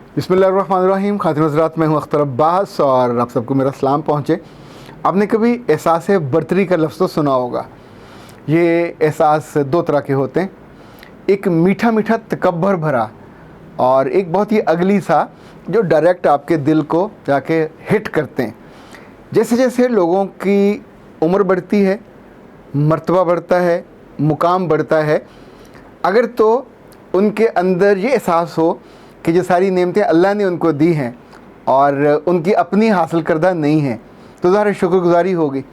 बिस्मिल्लाहिर्रहमानिर्रहीम। खातिन हज़रात, मैं हूँ अख्तर अब्बास और आप सबको मेरा सलाम पहुँचे। आपने कभी एहसास बर्तरी का लफ्ज़ तो सुना होगा। ये एहसास दो तरह के होते हैं, एक मीठा मीठा तकब्बर भरा और एक बहुत ही अगली सा जो डायरेक्ट आपके दिल को जाके हिट करते हैं। जैसे जैसे लोगों की उम्र बढ़ती है, मर्तबा बढ़ता है, मुकाम बढ़ता है, अगर तो उनके अंदर ये एहसास हो कि जो सारी नेमतें अल्लाह ने उनको दी हैं और उनकी अपनी हासिल करदा नहीं है, तो ज़ाहिर शुक्रगुजारी होगी।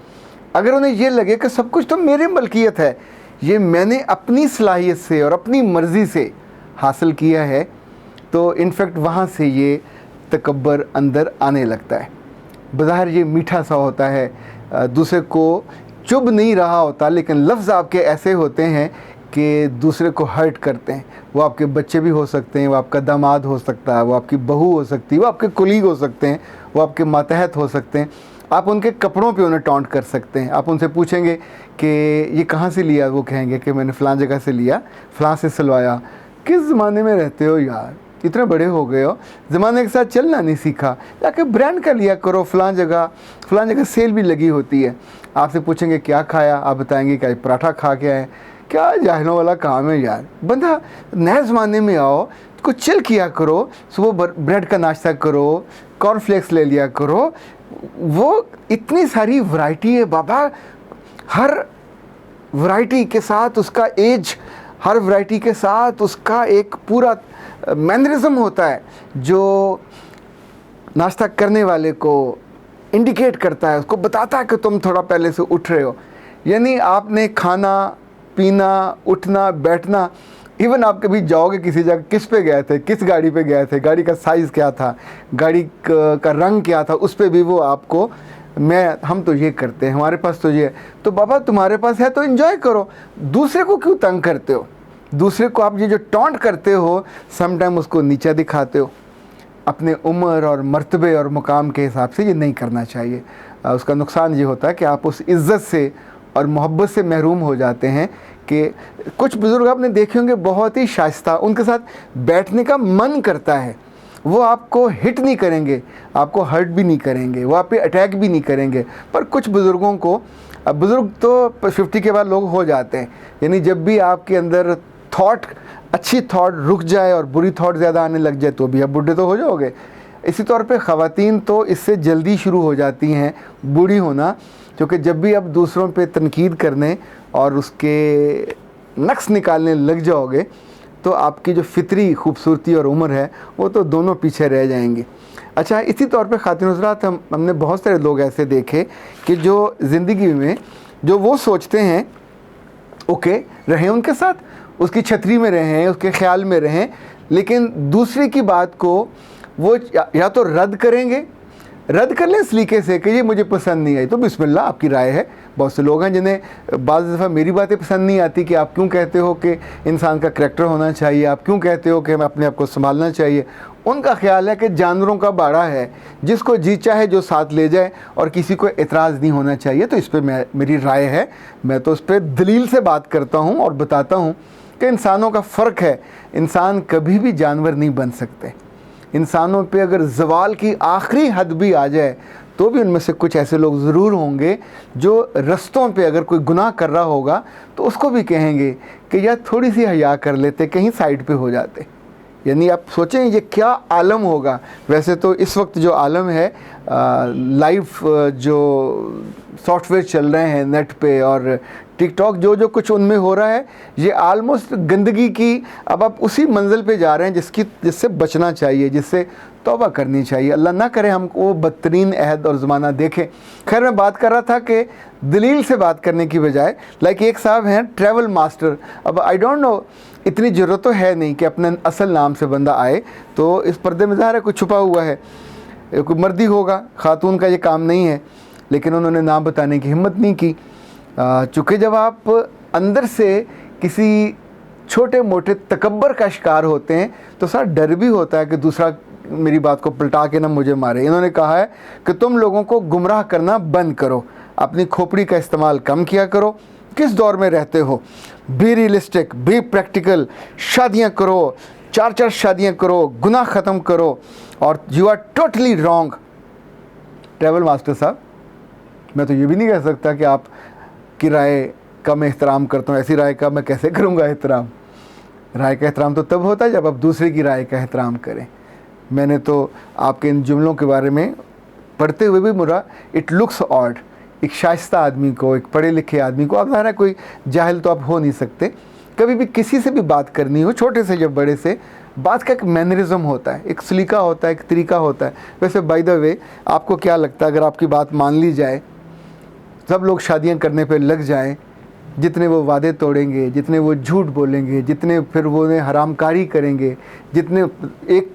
अगर उन्हें ये लगे कि सब कुछ तो मेरी मलकियत है, ये मैंने अपनी सलाहियत से और अपनी मर्ज़ी से हासिल किया है, तो इनफैक्ट वहाँ से ये तकब्बर अंदर आने लगता है। बज़ाहिर ये मीठा सा होता है, दूसरे को चुभ नहीं रहा होता, लेकिन लफ्ज़ आपके ऐसे होते हैं कि दूसरे को हर्ट करते हैं। वो आपके बच्चे भी हो सकते हैं, वो आपका दामाद हो सकता है, वो आपकी बहू हो सकती है, वो आपके कुलीग हो सकते हैं, वो आपके मातहत हो सकते हैं। आप उनके कपड़ों पे उन्हें टॉन्ट कर सकते हैं। आप उनसे पूछेंगे कि ये कहाँ से लिया, वो कहेंगे कि मैंने फ़लाँ जगह से लिया, फ़लाँ से सिलवाया। किस ज़माने में रहते हो यार, इतने बड़े हो गए हो, ज़माने के साथ चलना नहीं सीखा, जाके ब्रांड का लिया करो, फ़लाँ जगह सेल भी लगी होती है। आपसे पूछेंगे क्या खाया, आप बताएंगे कि पराठा खा के आए। क्या जाहिलों वाला काम है यार। बंदा नए ज़माने में आओ, कुछ चिल किया करो, सुबह ब्रेड का नाश्ता करो, कॉर्नफ्लेक्स ले लिया करो। वो इतनी सारी वैरायटी है बाबा, हर वैरायटी के साथ उसका एज, हर वैरायटी के साथ उसका एक पूरा मैनरिज्म होता है जो नाश्ता करने वाले को इंडिकेट करता है, उसको बताता है कि तुम थोड़ा पहले से उठ रहे हो। यानी आपने खाना पीना, उठना, बैठना, इवन आप कभी जाओगे किसी जगह, किस पे गए थे, किस गाड़ी पे गए थे, गाड़ी का साइज़ क्या था, गाड़ी का रंग क्या था, उस पे भी वो आपको हम तो ये करते हैं, हमारे पास तो ये। तो बाबा तुम्हारे पास है तो एंजॉय करो, दूसरे को क्यों तंग करते हो? दूसरे को आप ये जो टॉन्ट करते हो, समटाइम उसको नीचा दिखाते हो। अपने उम्र और मर्तबे और मुकाम के हिसाब से ये नहीं करना चाहिए। उसका नुकसान ये होता है कि आप उस इज़्ज़त से और मोहब्बत से महरूम हो जाते हैं कि कुछ बुज़ुर्ग आपने देखे होंगे बहुत ही शाइस्ता, उनके साथ बैठने का मन करता है। वो आपको हिट नहीं करेंगे, आपको हर्ट भी नहीं करेंगे, वो आप पे अटैक भी नहीं करेंगे। पर कुछ बुज़ुर्गों को, अब बुज़ुर्ग तो 50 के बाद लोग हो जाते हैं, यानी जब भी आपके अंदर अच्छी थॉट रुक जाए और बुरी थॉट ज़्यादा आने लग जाए तो भी आप बुढ़े तो हो जाओगे। इसी तौर पे ख़वातीन तो इससे जल्दी शुरू हो जाती हैं बूढ़ी होना, क्योंकि जब भी आप दूसरों पे तनकीद करने और उसके नक्स निकालने लग जाओगे तो आपकी जो फितरी खूबसूरती और उम्र है वो तो दोनों पीछे रह जाएंगे। अच्छा, इसी तौर पे खातिन हज़रात, हमने बहुत सारे लोग ऐसे देखे कि जो ज़िंदगी में जो वो सोचते हैं ओके रहें उनके साथ, उसकी छतरी में रहें, उसके ख्याल में रहें, लेकिन दूसरे की बात को वो या तो रद्द रद्द कर लें इस तरीके से कि ये मुझे पसंद नहीं आई, तो बिस्मिल्लाह आपकी राय है। बहुत से लोग हैं जिन्हें बाज़ दफ़ा मेरी बातें पसंद नहीं आती कि आप क्यों कहते हो कि इंसान का करैक्टर होना चाहिए, आप क्यों कहते हो कि हमें अपने आप को संभालना चाहिए। उनका ख्याल है कि जानवरों का बाड़ा है, जिसको जी चाहे जो साथ ले जाए और किसी को एतराज़ नहीं होना चाहिए। तो इस पर मेरी राय है, मैं तो उस पर दलील से बात करता हूँ और बताता हूँ कि इंसानों का फ़र्क है। इंसान कभी भी जानवर नहीं बन सकते। इंसानों पे अगर ज़वाल की आखिरी हद भी आ जाए तो भी उनमें से कुछ ऐसे लोग ज़रूर होंगे जो रस्तों पे अगर कोई गुनाह कर रहा होगा तो उसको भी कहेंगे कि यार थोड़ी सी हया कर लेते, कहीं साइड पे हो जाते। यानी आप सोचें ये क्या आलम होगा। वैसे तो इस वक्त जो आलम है, लाइव जो सॉफ्टवेयर चल रहे हैं नेट पे और टिकटॉक, जो कुछ उनमें हो रहा है, ये आलमोस्ट गंदगी की, अब आप उसी मंजिल पे जा रहे हैं जिससे बचना चाहिए, जिससे तौबा करनी चाहिए। अल्लाह ना करे हम वो बदतरीन अहद और ज़माना देखें। खैर, मैं बात कर रहा था कि दलील से बात करने की बजाय, लाइक एक साहब हैं ट्रैवल मास्टर। अब आई डोंट नो, इतनी ज़रूरत तो है नहीं कि अपने असल नाम से बंदा आए, तो इस पर्दे में ज़ाहिर है कुछ छुपा हुआ है, कोई मर्दी होगा, खातून का ये काम नहीं है, लेकिन उन्होंने नाम बताने की हिम्मत नहीं की। चूँकि जब आप अंदर से किसी छोटे मोटे तकब्बर का शिकार होते हैं तो सारा डर भी होता है कि दूसरा मेरी बात को पलटा के ना मुझे मारे। इन्होंने कहा है कि तुम लोगों को गुमराह करना बंद करो, अपनी खोपड़ी का इस्तेमाल कम किया करो। किस दौर में रहते हो, बी रियलिस्टिक, बी प्रैक्टिकल, शादियाँ करो, 4 शादियां करो, गुनाह ख़त्म करो, और you are totally wrong. Travel master साहब, मैं तो ये भी नहीं कह सकता कि आप की राय का मैं एहतराम करता हूँ। ऐसी राय का मैं कैसे करूँगा एहतराम? राय का एहतराम तो तब होता है जब आप दूसरे की राय का एहतराम करें। मैंने तो आपके इन जुमलों के बारे में पढ़ते हुए भी मुरा इट लुक्स ऑड। एक शाइस्ता आदमी को, एक पढ़े लिखे आदमी को, आप ज़ाहिर है कोई जाहिल तो आप हो नहीं सकते, कभी भी किसी से भी बात करनी हो, छोटे से जब बड़े से, बात का एक मैनरिज्म होता है, एक सलीका होता है, एक तरीका होता है। वैसे बाय द वे, आपको क्या लगता है अगर आपकी बात मान ली जाए, सब लोग शादियां करने पे लग जाएं, जितने वो वादे तोड़ेंगे, जितने वो झूठ बोलेंगे, जितने फिर वो उन्हें हरामकारी करेंगे, जितने एक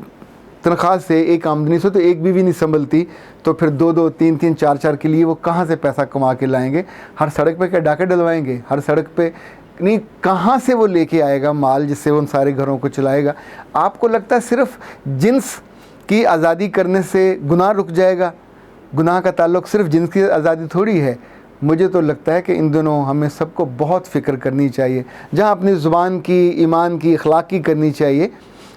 तनख्वाह से, एक आमदनी से तो एक बीवी नहीं संभलती, तो फिर 2-2, 3-3, 4-4 के लिए वो कहाँ से पैसा कमा के लाएंगे? हर सड़क पे क्या डाके डलवाएंगे? हर सड़क पे नहीं, कहाँ से वो लेके आएगा माल जिससे वो उन सारे घरों को चलाएगा? आपको लगता है सिर्फ जिन्स की आज़ादी करने से गुनाह रुक जाएगा? गुनाह का ताल्लुक सिर्फ जिन्स की आज़ादी थोड़ी है। मुझे तो लगता है कि इन दिनों हमें सबको बहुत फ़िक्र करनी चाहिए। जहाँ अपनी ज़ुबान की, ईमान की, अखलाक की करनी चाहिए,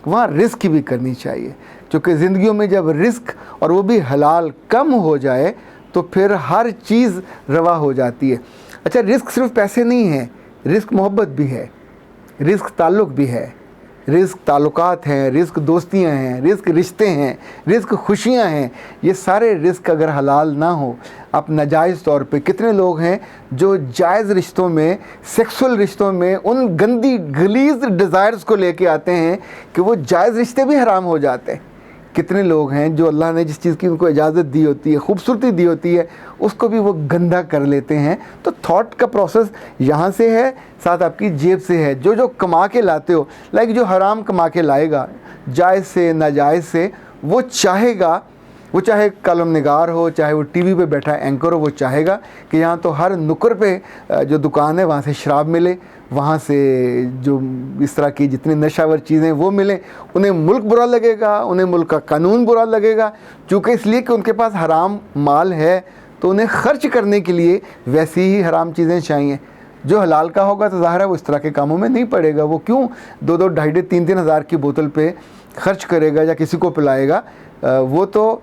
वहाँ रिस्क की भी करनी चाहिए। क्योंकि ज़िंदगियों में जब रिस्क, और वो भी हलाल, कम हो जाए तो फिर हर चीज़ रवा हो जाती है। अच्छा, रिस्क सिर्फ पैसे नहीं है, रिस्क मोहब्बत भी है, रिस्क ताल्लुक़ भी है, रिस्क ताल्लुकात हैं, रिस्क दोस्तियां हैं, रिस्क रिश्ते हैं, रिस्क खुशियां हैं। ये सारे रिस्क अगर हलाल ना हो, आप नाजायज़ तौर पे, कितने लोग हैं जो जायज़ रिश्तों में, सेक्सुअल रिश्तों में उन गंदी गलीज़ डिज़ायर्स को लेके आते हैं कि वो जायज़ रिश्ते भी हराम हो जाते हैं। कितने लोग हैं जो अल्लाह ने जिस चीज़ की उनको इजाज़त दी होती है, खूबसूरती दी होती है, उसको भी वो गंदा कर लेते हैं। तो थॉट का प्रोसेस यहाँ से है, साथ आपकी जेब से है। जो जो कमा के लाते हो, लाइक जो हराम कमा के लाएगा, जायज़ से नाजायज़ से, वो चाहेगा, वो चाहे कलम निगार हो, चाहे वो टीवी पे बैठा एंकर हो, वो चाहेगा कि यहाँ तो हर नुक्कड़ पे जो दुकान है वहाँ से शराब मिले, वहाँ से जो इस तरह की जितनी नशावर चीज़ें वो मिलें। उन्हें मुल्क बुरा लगेगा, उन्हें मुल्क का कानून बुरा लगेगा, चूँकि इसलिए कि उनके पास हराम माल है, तो उन्हें ख़र्च करने के लिए वैसी ही हराम चीज़ें चाहिए। जो हलाल का होगा तो ज़ाहिर है वो इस तरह के कामों में नहीं पड़ेगा। वो क्यों 2-2, 2.5, 3-3 हज़ार की बोतल पे खर्च करेगा या किसी को पिलाएगा? वो तो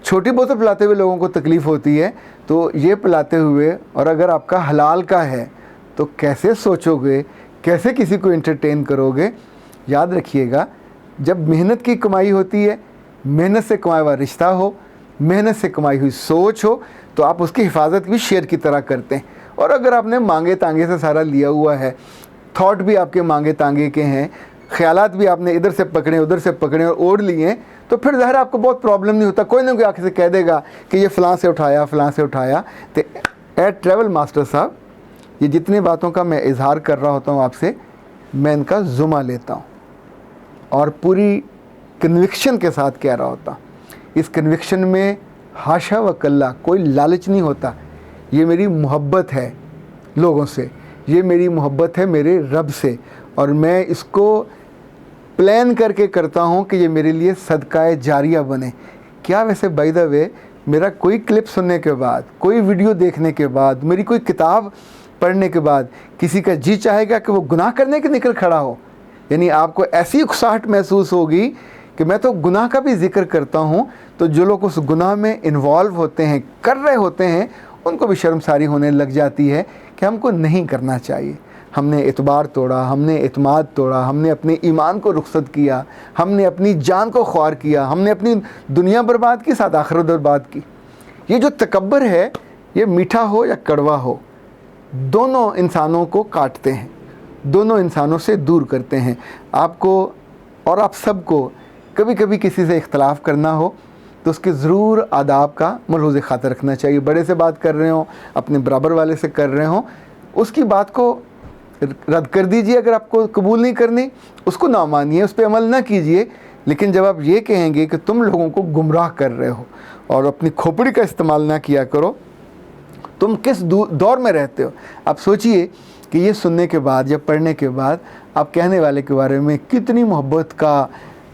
छोटी बोतल पिलाते हुए लोगों को तकलीफ़ होती है, तो ये पिलाते हुए, और अगर आपका हलाल का है तो कैसे सोचोगे, कैसे किसी को एंटरटेन करोगे? याद रखिएगा, जब मेहनत की कमाई होती है, मेहनत से कमाया हुआ रिश्ता हो, मेहनत से कमाई हुई सोच हो, तो आप उसकी हिफाजत भी शेर की तरह करते हैं। और अगर आपने मांगे तांगे से सारा लिया हुआ है, थॉट भी आपके मांगे तांगे के हैं, ख़यालात भी आपने इधर से पकड़े उधर से पकड़े और ओढ़ लिए, तो फिर ज़ाहिर आपको बहुत प्रॉब्लम नहीं होता। कोई ना कोई आके से कह देगा कि ये फ़लाँ से उठाया, फ़लाँ से उठाया। तो एट ट्रैवल मास्टर साहब, ये जितनी बातों का मैं इजहार कर रहा होता हूँ आपसे, मैं इनका ज़ुमा लेता हूँ और पूरी कन्विक्शन के साथ कह रहा होता हूँ। इस कन्विक्शन में हाशा व कल्ला कोई लालच नहीं होता। ये मेरी मोहब्बत है लोगों से, ये मेरी मोहब्बत है मेरे रब से, और मैं इसको प्लान करके करता हूँ कि ये मेरे लिए सदका जारिया बने। क्या वैसे बाय द वे, मेरा कोई क्लिप सुनने के बाद, कोई वीडियो देखने के बाद, मेरी कोई किताब पढ़ने के बाद किसी का जी चाहेगा कि वो गुनाह करने के निकल खड़ा हो? यानी आपको ऐसी उकसाहट महसूस होगी कि मैं तो गुनाह का भी जिक्र करता हूँ, तो जो लोग उस गुनाह में इन्वॉल्व होते हैं, कर रहे होते हैं, उनको भी शर्मसारी होने लग जाती है कि हमको नहीं करना चाहिए। हमने एतबार तोड़ा, हमने एतमाद तोड़ा, हमने अपने ईमान को रुखसत किया, हमने अपनी जान को ख्वार किया, हमने अपनी दुनिया बर्बाद की, साथ आखिरत बर्बाद की। ये जो तकब्बर है, ये मीठा हो या कड़वा हो, दोनों इंसानों को काटते हैं, दोनों इंसानों से दूर करते हैं। आपको और आप सबको कभी कभी किसी से इख्तलाफ करना हो तो उसके ज़रूर आदाब का मलहूज़ ख़ातर रखना चाहिए। बड़े से बात कर रहे हो, अपने बराबर वाले से कर रहे हो, उसकी बात को रद्द कर दीजिए। अगर आपको कबूल नहीं करनी, उसको ना मानिए, उस पर अमल ना कीजिए। लेकिन जब आप ये कहेंगे कि तुम लोगों को गुमराह कर रहे हो और अपनी खोपड़ी का इस्तेमाल ना किया करो, तुम किस दौर में रहते हो? आप सोचिए कि ये सुनने के बाद या पढ़ने के बाद आप कहने वाले के बारे में कितनी मोहब्बत का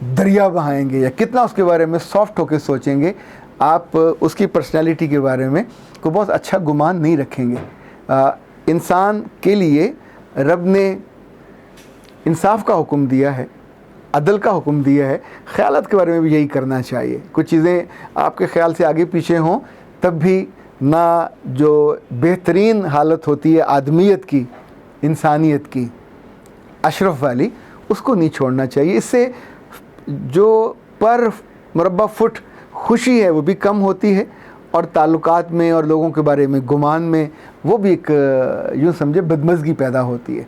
दरिया बहाएंगे या कितना उसके बारे में सॉफ्ट होकर सोचेंगे। आप उसकी पर्सनैलिटी के बारे में कोई बहुत अच्छा गुमान नहीं रखेंगे। इंसान के लिए रब ने इंसाफ का हुक्म दिया है, अदल का हुक्म दिया है, ख़यालात के बारे में भी यही करना चाहिए। कुछ चीज़ें आपके ख़्याल से आगे पीछे हों तब भी ना, जो बेहतरीन हालत होती है आदमियत की, इंसानियत की, अशरफ वाली, उसको नहीं छोड़ना चाहिए। इससे जो पर मुरब्बा फुट खुशी है वो भी कम होती है, और ताल्लुकात में और लोगों के बारे में गुमान में वो भी एक यूँ समझे बदमज़गी पैदा होती है।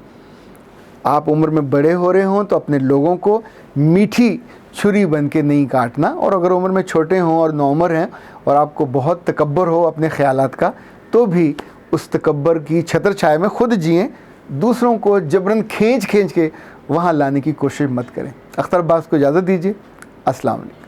आप उम्र में बड़े हो रहे हों तो अपने लोगों को मीठी छुरी बन के नहीं काटना, और अगर उम्र में छोटे हों और नौउम्र हैं और आपको बहुत तकब्बर हो अपने ख़यालात का, तो भी उस तकब्बर की छत्र छाया में ख़ुद जिएँ, दूसरों को जबरन खींच के वहाँ लाने की कोशिश मत करें। अख्तर अब्बास को इजाज़त दीजिए। अस्सलाम वालेकुम।